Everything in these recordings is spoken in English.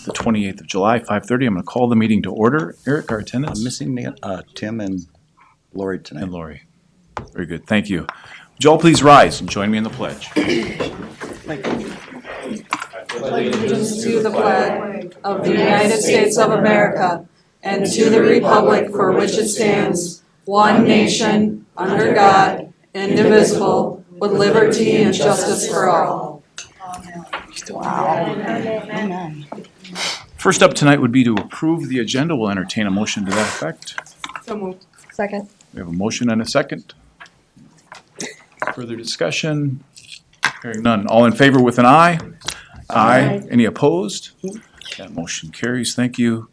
the 28th of July, 5:30. I'm going to call the meeting to order. Eric, our attendance? I'm missing Tim and Lori tonight. And Lori. Very good. Thank you. Would you all please rise and join me in the pledge? Allegiance to the flag of the United States of America and to the republic for which it stands, one nation, under God, indivisible, with liberty and justice for all. Amen. First up tonight would be to approve the agenda. We'll entertain a motion to that effect. So moved. Second. We have a motion and a second. Further discussion? Hearing none. All in favor with an aye? Aye. Any opposed? That motion carries. Thank you.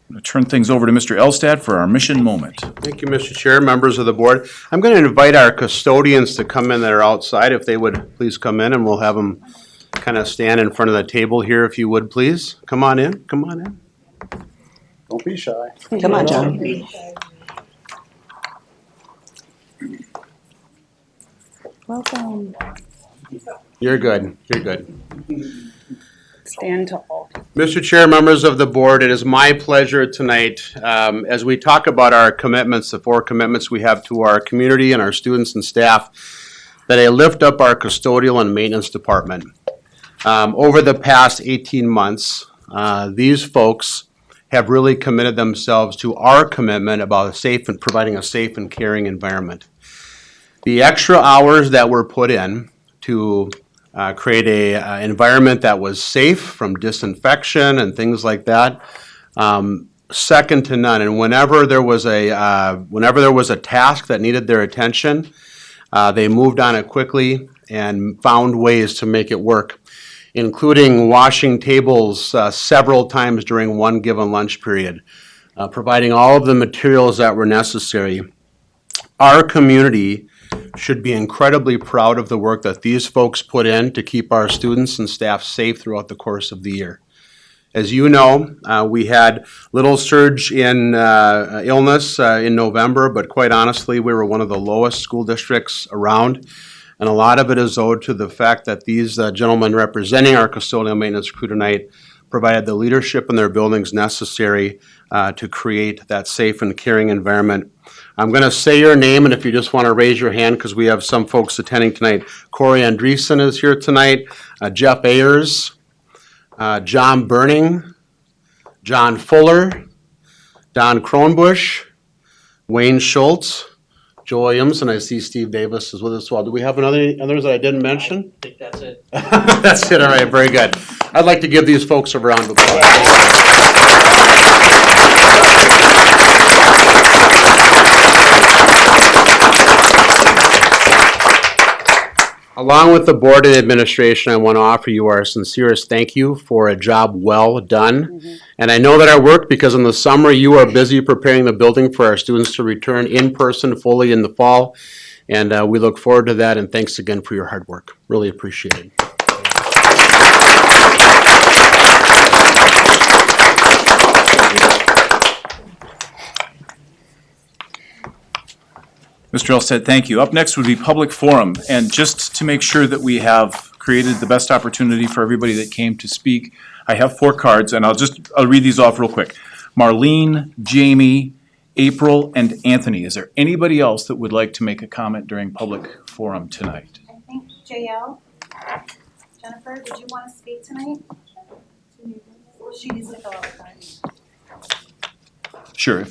I'm going to turn things over to Mr. Elstad for our mission moment. Thank you, Mr. Chair, members of the board. I'm going to invite our custodians to come in that are outside, if they would please come in, and we'll have them kind of stand in front of the table here, if you would, please. Come on in, come on in. Don't be shy. Come on, John. Welcome. You're good, you're good. Stand tall. Mr. Chair, members of the board, it is my pleasure tonight, as we talk about our commitments, the 4 commitments we have to our community and our students and staff, that I lift up our custodial and maintenance department. Over the past 18 months, these folks have really committed themselves to our commitment about providing a safe and caring environment. The extra hours that were put in to create a environment that was safe from disinfection and things like that, second to none. And whenever there was a task that needed their attention, they moved on it quickly and found ways to make it work, including washing tables several times during one given lunch period, providing all of the materials that were necessary. Our community should be incredibly proud of the work that these folks put in to keep our students and staff safe throughout the course of the year. As you know, we had a little surge in illness in November, but quite honestly, we were one of the lowest school districts around. And a lot of it is owed to the fact that these gentlemen representing our custodial maintenance crew tonight provided the leadership in their buildings necessary to create that safe and caring environment. I'm going to say your name, and if you just want to raise your hand, because we have some folks attending tonight. Corey Andreessen is here tonight, Jeff Ayers, John Burning, John Fuller, Don Kronbusch, Wayne Schultz, Joe Williams, and I see Steve Davis is with us as well. Do we have others that I didn't mention? I think that's it. That's it, all right, very good. I'd like to give these folks a round of applause. Along with the board and administration, I want to offer you our sincerest thank you for a job well done. And I know that I worked because in the summer you are busy preparing the building for our students to return in person fully in the fall. And we look forward to that, and thanks again for your hard work. Really appreciate it. Mr. Elstad, thank you. Up next would be public forum. And just to make sure that we have created the best opportunity for everybody that came to speak, I have 4 cards, and I'll read these off real quick. Marlene, Jamie, April, and Anthony. Is there anybody else that would like to make a comment during public forum tonight? I think JL, Jennifer, did you want to speak tonight? She needs to fill out a card. Sure.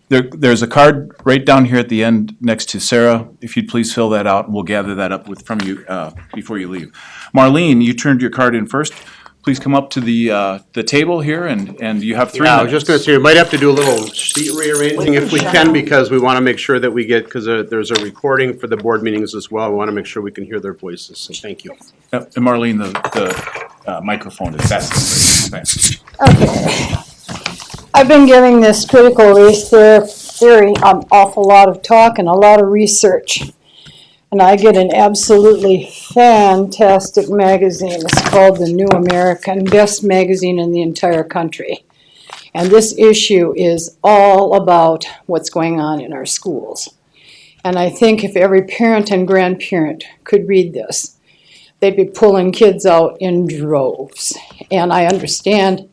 There's a card right down here at the end next to Sarah. If you'd please fill that out, and we'll gather that up from you before you leave. Marlene, you turned your card in first. Please come up to the table here, and you have 3 minutes. I was just going to say, we might have to do a little sheet rearranging if we can, because we want to make sure that we get, because there's a recording for the board meetings as well. We want to make sure we can hear their voices, so thank you. And Marlene, the microphone is fast. Okay. I've been giving this critical race theory an awful lot of talk and a lot of research. And I get an absolutely fantastic magazine. It's called The New American, best magazine in the entire country. And this issue is all about what's going on in our schools. And I think if every parent and grandparent could read this, they'd be pulling kids out in droves. And I understand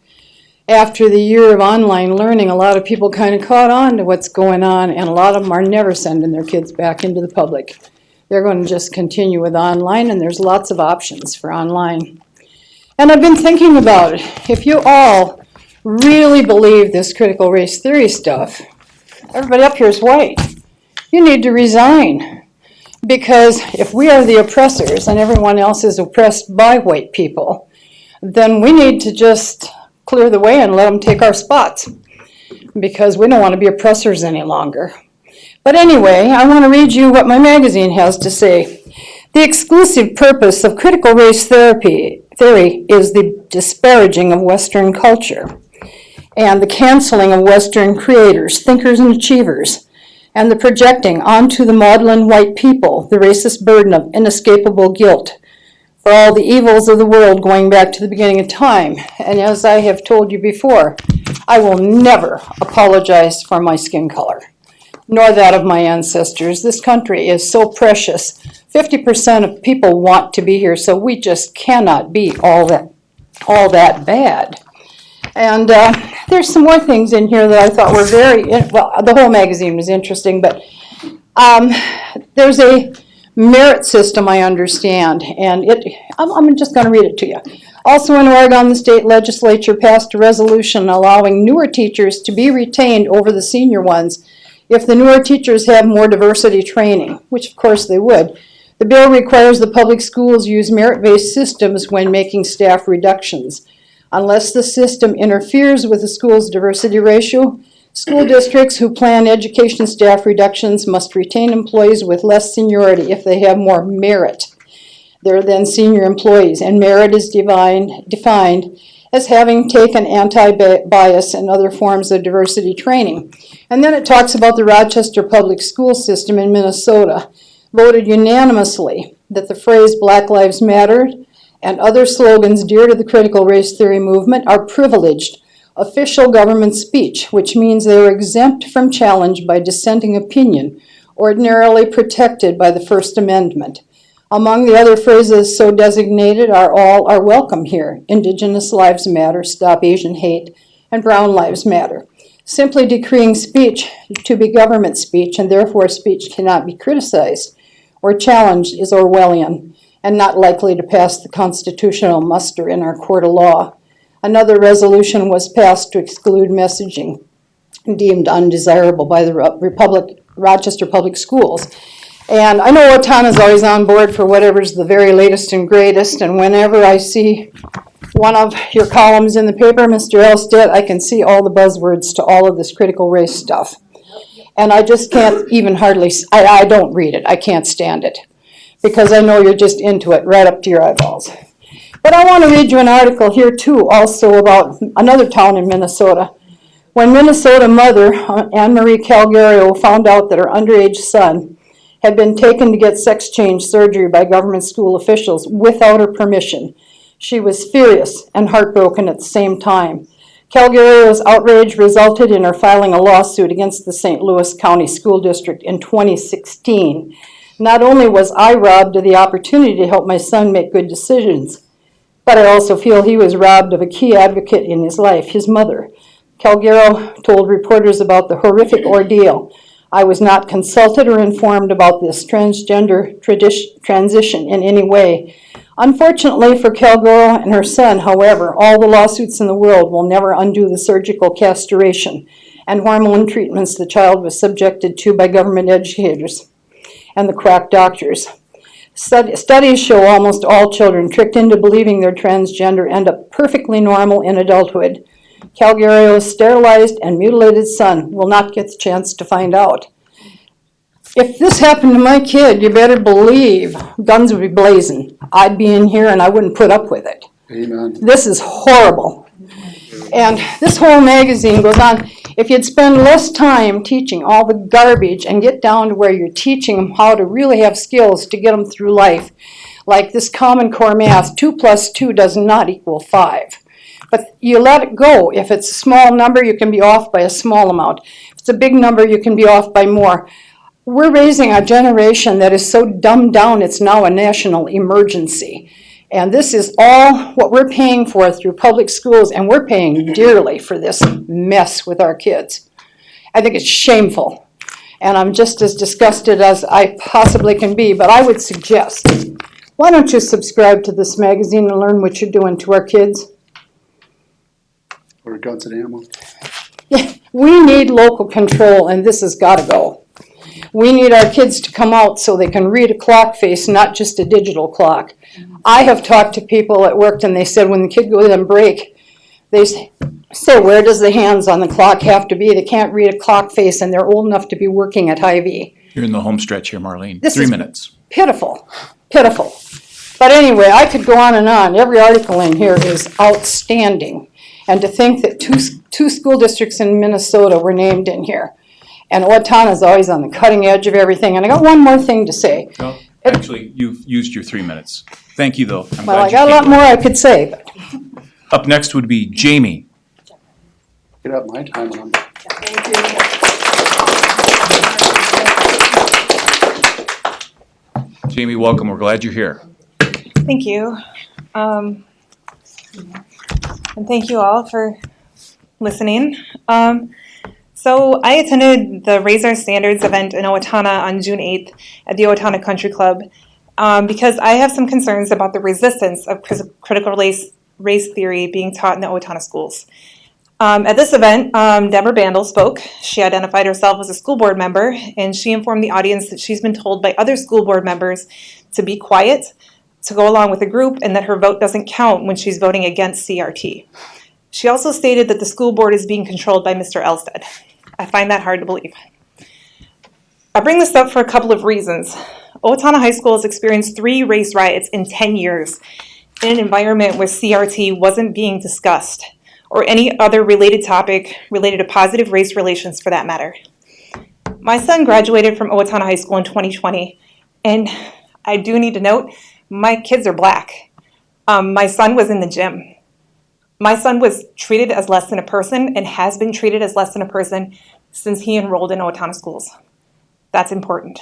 after the year of online learning, a lot of people kind of caught on to what's going on, and a lot of them are never sending their kids back into the public. They're going to just continue with online, and there's lots of options for online. And I've been thinking about it. If you all really believe this critical race theory stuff, everybody up here is white. You need to resign. Because if we are the oppressors and everyone else is oppressed by white people, then we need to just clear the way and let them take our spots, because we don't want to be oppressors any longer. But anyway, I want to read you what my magazine has to say. The exclusive purpose of critical race theory is the disparaging of Western culture and the canceling of Western creators, thinkers, and achievers, and the projecting onto the maudlin white people the racist burden of inescapable guilt for all the evils of the world going back to the beginning of time. And as I have told you before, I will never apologize for my skin color, nor that of my ancestors. This country is so precious. 50% of people want to be here, so we just cannot be all that bad. And there's some more things in here that I thought were well, the whole magazine was interesting, but there's a merit system, I understand, and I'm just going to read it to you. Also in Oregon, the state legislature passed a resolution allowing newer teachers to be retained over the senior ones if the newer teachers have more diversity training, which of course they would. The bill requires the public schools use merit-based systems when making staff reductions. Unless the system interferes with the school's diversity ratio, school districts who plan education staff reductions must retain employees with less seniority if they have more merit. They're then senior employees, and merit is defined as having taken anti-bias and other forms of diversity training. And then it talks about the Rochester Public School System in Minnesota, voted unanimously that the phrase Black Lives Matter and other slogans dear to the critical race theory movement are privileged official government speech, which means they are exempt from challenge by dissenting opinion, ordinarily protected by the First Amendment. Among the other phrases so designated are all are welcome here: Indigenous Lives Matter, Stop Asian Hate, and Brown Lives Matter. Simply decreeing speech to be government speech, and therefore speech cannot be criticized or challenged, is Orwellian and not likely to pass the constitutional muster in our court of law. Another resolution was passed to exclude messaging deemed undesirable by the Rochester Public Schools. And I know Owatonna is always on board for whatever's the very latest and greatest, and whenever I see one of your columns in the paper, Mr. Elstead, I can see all the buzzwords to all of this critical race stuff. And I just can't even I don't read it, I can't stand it, because I know you're just into it right up to your eyeballs. But I want to read you an article here too, also about another town in Minnesota. When Minnesota mother Anne Marie Calgario found out that her underage son had been taken to get sex change surgery by government school officials without her permission, she was furious and heartbroken at the same time. Calgario's outrage resulted in her filing a lawsuit against the St. Louis County School District in 2016. Not only was I robbed of the opportunity to help my son make good decisions, but I also feel he was robbed of a key advocate in his life, his mother. Calgario told reporters about the horrific ordeal. I was not consulted or informed about this transgender transition in any way. Unfortunately for Calgario and her son, however, all the lawsuits in the world will never undo the surgical castration and hormone treatments the child was subjected to by government educators and the quack doctors. Studies show almost all children tricked into believing they're transgender end up perfectly normal in adulthood. Calgario's sterilized and mutilated son will not get the chance to find out. If this happened to my kid, you better believe guns would be blazing. I'd be in here and I wouldn't put up with it. Amen. This is horrible. And this whole magazine goes on. If you'd spend less time teaching all the garbage and get down to where you're teaching them how to really have skills to get them through life, like this Common Core math, 2 + 2 does not equal 5. But you let it go. If it's a small number, you can be off by a small amount. If it's a big number, you can be off by more. We're raising a generation that is so dumbed down, it's now a national emergency. And this is all what we're paying for through public schools, and we're paying dearly for this mess with our kids. I think it's shameful. And I'm just as disgusted as I possibly can be, but I would suggest, why don't you subscribe to this magazine and learn what you're doing to our kids? Or guns and ammo. We need local control, and this has got to go. We need our kids to come out so they can read a clock face, not just a digital clock. I have talked to people at work, and they said when the kid goes on break, they say, where does the hands on the clock have to be? They can't read a clock face, and they're old enough to be working at Hy-Vee. You're in the home stretch here, Marlene. This 3 is- minutes. Pitiful, pitiful. But anyway, I could go on and on. Every article in here is outstanding. And to think that two school districts in Minnesota were named in here. And Owatonna is always on the cutting edge of everything. And I got one more thing to say. No, actually, you've used your 3 minutes. Thank you, though. I'm Well, glad I you got a lot came. more I could say, but Up next would be Jamie. Get out my time when I'm. Jamie, welcome. We're glad you're here. Thank you. And thank you all for listening. So I attended the Raise Our Standards event in Owatonna on June 8th at the Owatonna Country Club because I have some concerns about the resistance of critical race theory being taught in the Owatonna schools. At this event, Deborah Vandal spoke. She identified herself as a school board member, and she informed the audience that she's been told by other school board members to be quiet, to go along with the group, and that her vote doesn't count when she's voting against CRT. She also stated that the school board is being controlled by Mr. Elstead. I find that hard to believe. I bring this up for a couple of reasons. Owatonna High School has experienced 3 race riots in 10 years in an environment where CRT wasn't being discussed, or any other related topic related to positive race relations for that matter. My son graduated from Owatonna High School in 2020, and I do need to note, my kids are black. My son was in the gym. My son was treated as less than a person and has been treated as less than a person since he enrolled in Owatonna schools. That's important.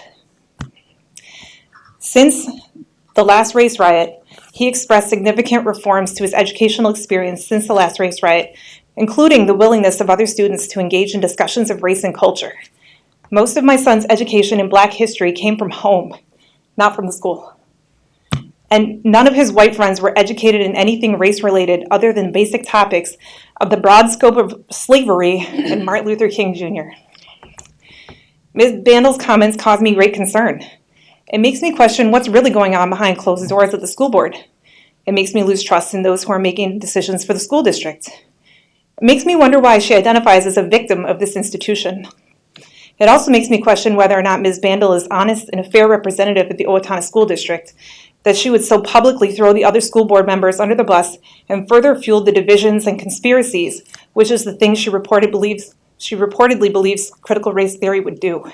Since the last race riot, he expressed significant reforms to his educational experience since the last race riot, including the willingness of other students to engage in discussions of race and culture. Most of my son's education in Black history came from home, not from the school. And none of his white friends were educated in anything race-related other than basic topics of the broad scope of slavery and Martin Luther King Jr. Ms. Vandal's comments caused me great concern. It makes me question what's really going on behind closed doors at the school board. It makes me lose trust in those who are making decisions for the school district. It makes me wonder why she identifies as a victim of this institution. It also makes me question whether or not Ms. Vandal is honest and a fair representative of the Owatonna School District, that she would so publicly throw the other school board members under the bus and further fuel the divisions and conspiracies, which is the thing she reportedly believes critical race theory would do.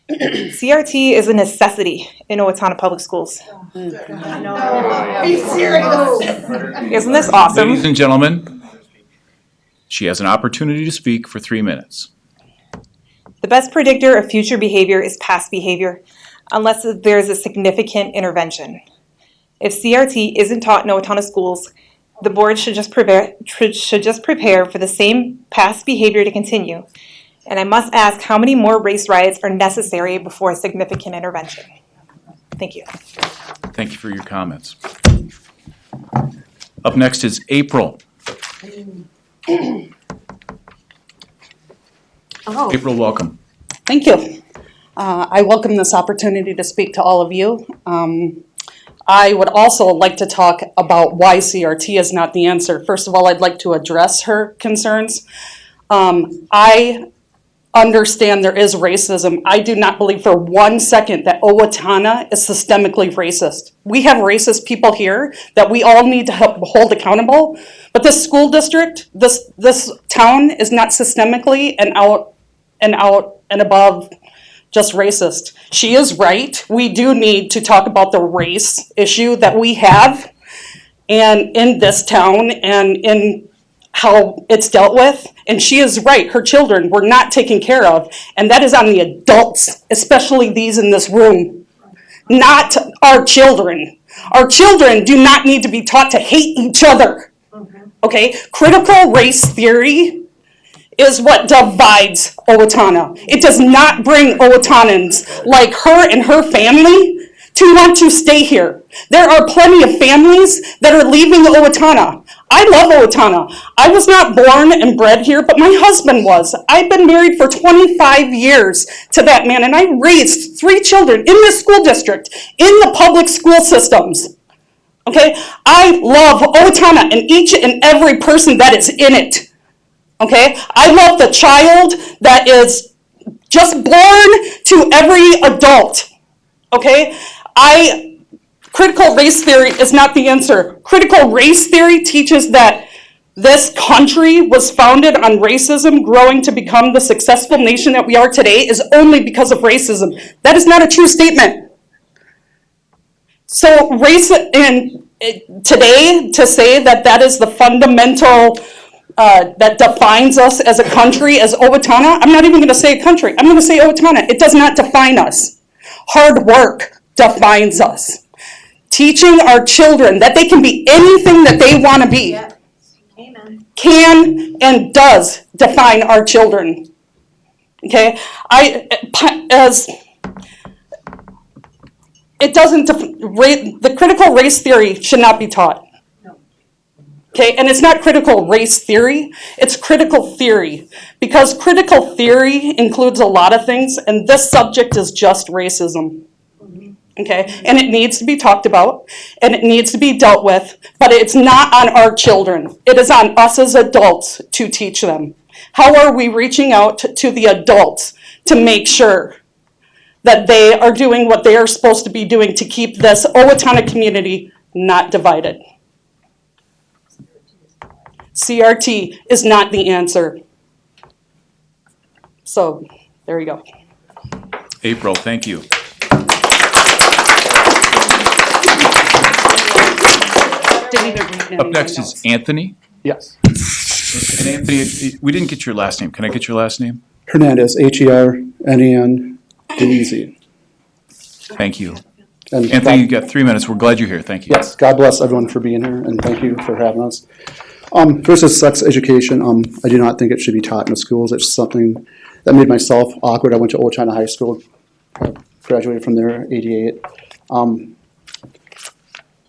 CRT is a necessity in Owatonna Public Schools. Isn't this awesome? Ladies and gentlemen, she has an opportunity to speak for 3 minutes. The best predictor of future behavior is past behavior, unless there is a significant intervention. If CRT isn't taught in Owatonna schools, the board should just prepare for the same past behavior to continue. And I must ask, how many more race riots are necessary before a significant intervention? Thank you. Thank you for your comments. Up next is April. Hello. April, welcome. Thank you. I welcome this opportunity to speak to all of you. I would also like to talk about why CRT is not the answer. First of all, I'd like to address her concerns. I understand there is racism. I do not believe for 1 second that Owatonna is systemically racist. We have racist people here that we all need to hold accountable, but this school district, this town is not systemically and out and above just racist. She is right. We do need to talk about the race issue that we have and in this town and in how it's dealt with. And she is right. Her children were not taken care of. And that is on the adults, especially these in this room, not our children. Our children do not need to be taught to hate each other. Okay? Critical race theory is what divides Owatonna. It does not bring Owatonnans like her and her family to want to stay here. There are plenty of families that are leaving Owatonna. I love Owatonna. I was not born and bred here, but my husband was. I've been married for 25 years to that man, and I raised 3 children in this school district, in the public school systems. Okay? I love Owatonna and each and every person that is in it. Okay? I love the child that is just born to every adult. Okay? Critical race theory is not the answer. Critical race theory teaches that this country was founded on racism. Growing to become the successful nation that we are today is only because of racism. That is not a true statement. So today, to say that that is the fundamental that defines us as a country, as Owatonna, I'm not even going to say a country. I'm going to say Owatonna. It does not define us. Hard work defines us. Teaching our children that they can be anything that they want to be can and does define our children. Okay? The critical race theory should not be taught. Okay, and it's not critical race theory, it's critical theory. Because critical theory includes a lot of things, and this subject is just racism. Okay, and it needs to be talked about, and it needs to be dealt with, but it's not on our children. It is on us as adults to teach them. How are we reaching out to the adults to make sure that they are doing what they are supposed to be doing to keep this Owatonna community not divided? CRT is not the answer. So, there you go. April, thank you. Up next is Anthony. Yes. And Anthony, we didn't get your last name. Can I get your last name? Hernandez, Hernandez. Thank you. And Anthony, you got 3 minutes. We're glad you're here. Thank you. yes, God bless everyone for being here, and thank you for having us. First is sex education. I do not think it should be taught in the schools. It's something that made myself awkward. I went to Owatonna High School, graduated from there, '88.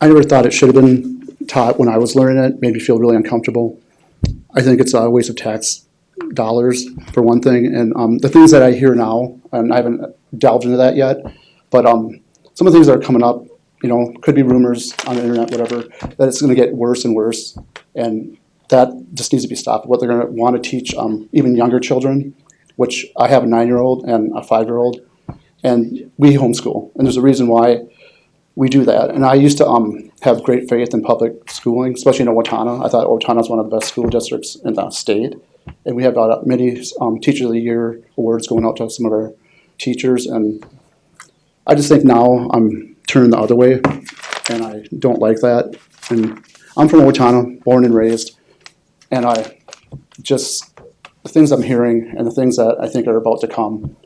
I never thought it should have been taught when I was learning it. Made me feel really uncomfortable. I think it's a waste of tax dollars, for one thing. And the things that I hear now, and I haven't delved into that yet, but some of the things that are coming up, could be rumors on the internet, whatever, that it's going to get worse and worse. And that just needs to be stopped. What they're going to want to teach even younger children, which I have a 9-year-old and a 5-year-old, and we homeschool. And there's a reason why we do that. And I used to have great faith in public schooling, especially in Owatonna. I thought Owatonna is one of the best school districts in the state. And we have many Teachers of the Year awards going out to some of our teachers. And I just think now I'm turning the other way, and I don't like that. And I'm from Owatonna, born and raised, and the things I'm hearing and the things that I think are about to come,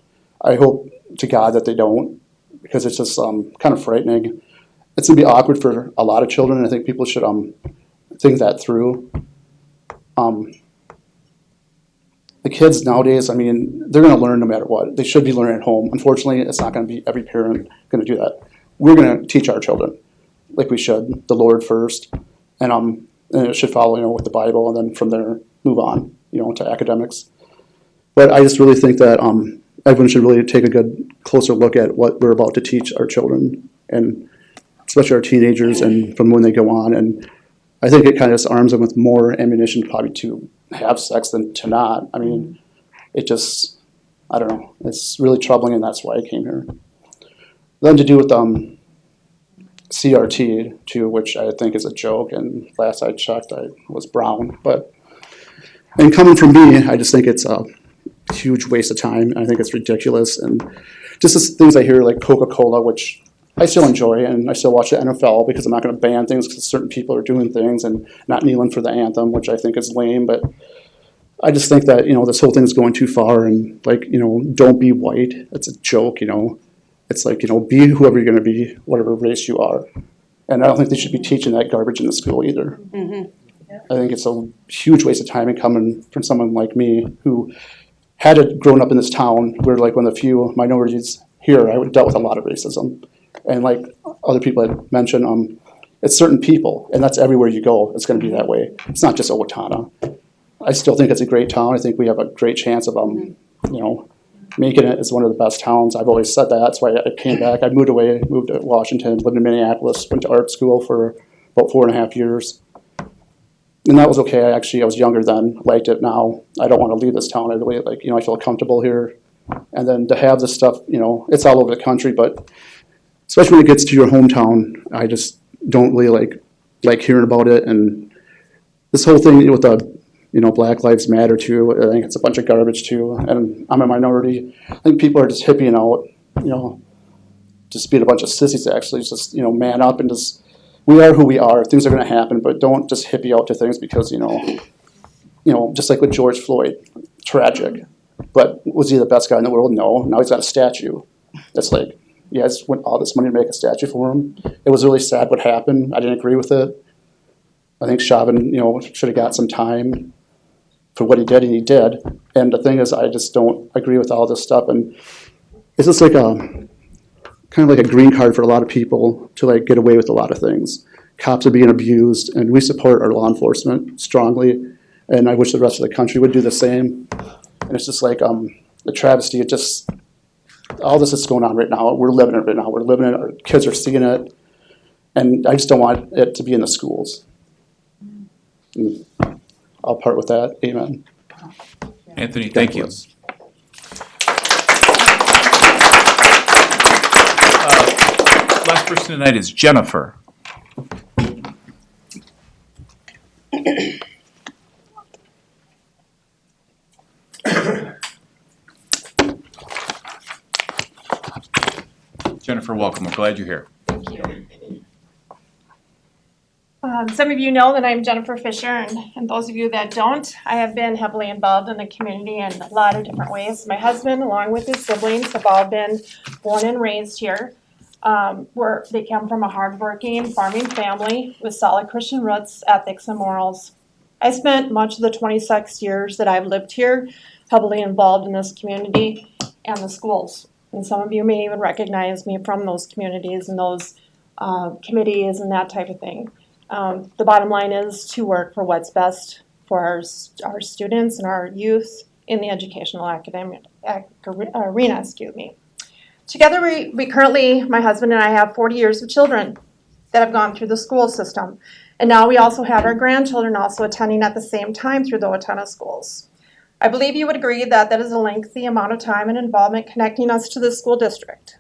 I hope to God that they don't, because it's just kind of frightening. It's going to be awkward for a lot of children, and I think people should think that through. The kids nowadays, they're going to learn no matter what. They should be learning at home. Unfortunately, it's not going to be every parent going to do that. We're going to teach our children like we should, the Lord first, and it should follow, with the Bible, and then from there move on, to academics. But I just really think that everyone should really take a good, closer look at what we're about to teach our children, and especially our teenagers, and from when they go on. And I think it kind of just arms them with more ammunition probably to have sex than to not. It just, I don't know. It's really troubling, and that's why I came here. Then to do with CRT too, which I think is a joke, and last I checked I was brown. And coming from me, I just think it's a huge waste of time. I think it's ridiculous, and just the things I hear like Coca-Cola, which I still enjoy, and I still watch the NFL because I'm not going to ban things because certain people are doing things and not kneeling for the anthem, which I think is lame. But I just think that this whole thing is going too far, and don't be white. It's a joke. It's like be whoever you're going to be, whatever race you are. And I don't think they should be teaching that garbage in the school either. I think it's a huge waste of time and coming from someone like me who had grown up in this town. We're like one of the few minorities here. I dealt with a lot of racism. And like other people had mentioned, it's certain people, and that's everywhere you go. It's going to be that way. It's not just Owatonna. I still think it's a great town. I think we have a great chance of, making it as one of the best towns. I've always said that. That's why I came back. I moved away, moved to Washington, lived in Minneapolis, went to art school for about 4.5 years. And that was okay. I was younger then, liked it now. I don't want to leave this town. I really I feel comfortable here. And then to have this stuff, it's all over the country, but especially when it gets to your hometown, I just don't really like hearing about it. And this whole thing with the Black Lives Matter too, I think it's a bunch of garbage too. And I'm a minority. I think people are just hippieing out, just being a bunch of sissies actually. Just, man up and just, we are who we are. Things are going to happen, but don't just hippie out to things because, just like with George Floyd, tragic. But was he the best guy in the world? No. Now he's got a statue. It's like, he has all this money to make a statue for him. It was really sad what happened. I didn't agree with it. I think Chauvin, should have got some time for what he did, and he did. And the thing is, I just don't agree with all this stuff. And it's just like kind of like a green card for a lot of people to get away with a lot of things. Cops are being abused, and we support our law enforcement strongly. And I wish the rest of the country would do the same. And it's just like the travesty. It just, all this is going on right now. We're living it right now. We're living it. Our kids are seeing it. And I just don't want it to be in the schools. And I'll part with that. Amen. Anthony, thank you. Last person tonight is Jennifer. Jennifer, welcome. We're glad you're here. Thank you. Some of you know that I'm Jennifer Fisher, and those of you that don't, I have been heavily involved in the community in a lot of different ways. My husband, along with his siblings, have all been born and raised here. They come from a hardworking farming family with solid Christian roots, ethics, and morals. I spent much of the 26 years that I've lived here heavily involved in this community and the schools. And some of you may even recognize me from those communities and those committees and that type of thing. The bottom line is to work for what's best for our students and our youth in the educational academic arena. Together, we currently, my husband and I, have 40 years of children that have gone through the school system. And now we also have our grandchildren also attending at the same time through the Owatonna schools. I believe you would agree that that is a lengthy amount of time and involvement connecting us to the school district.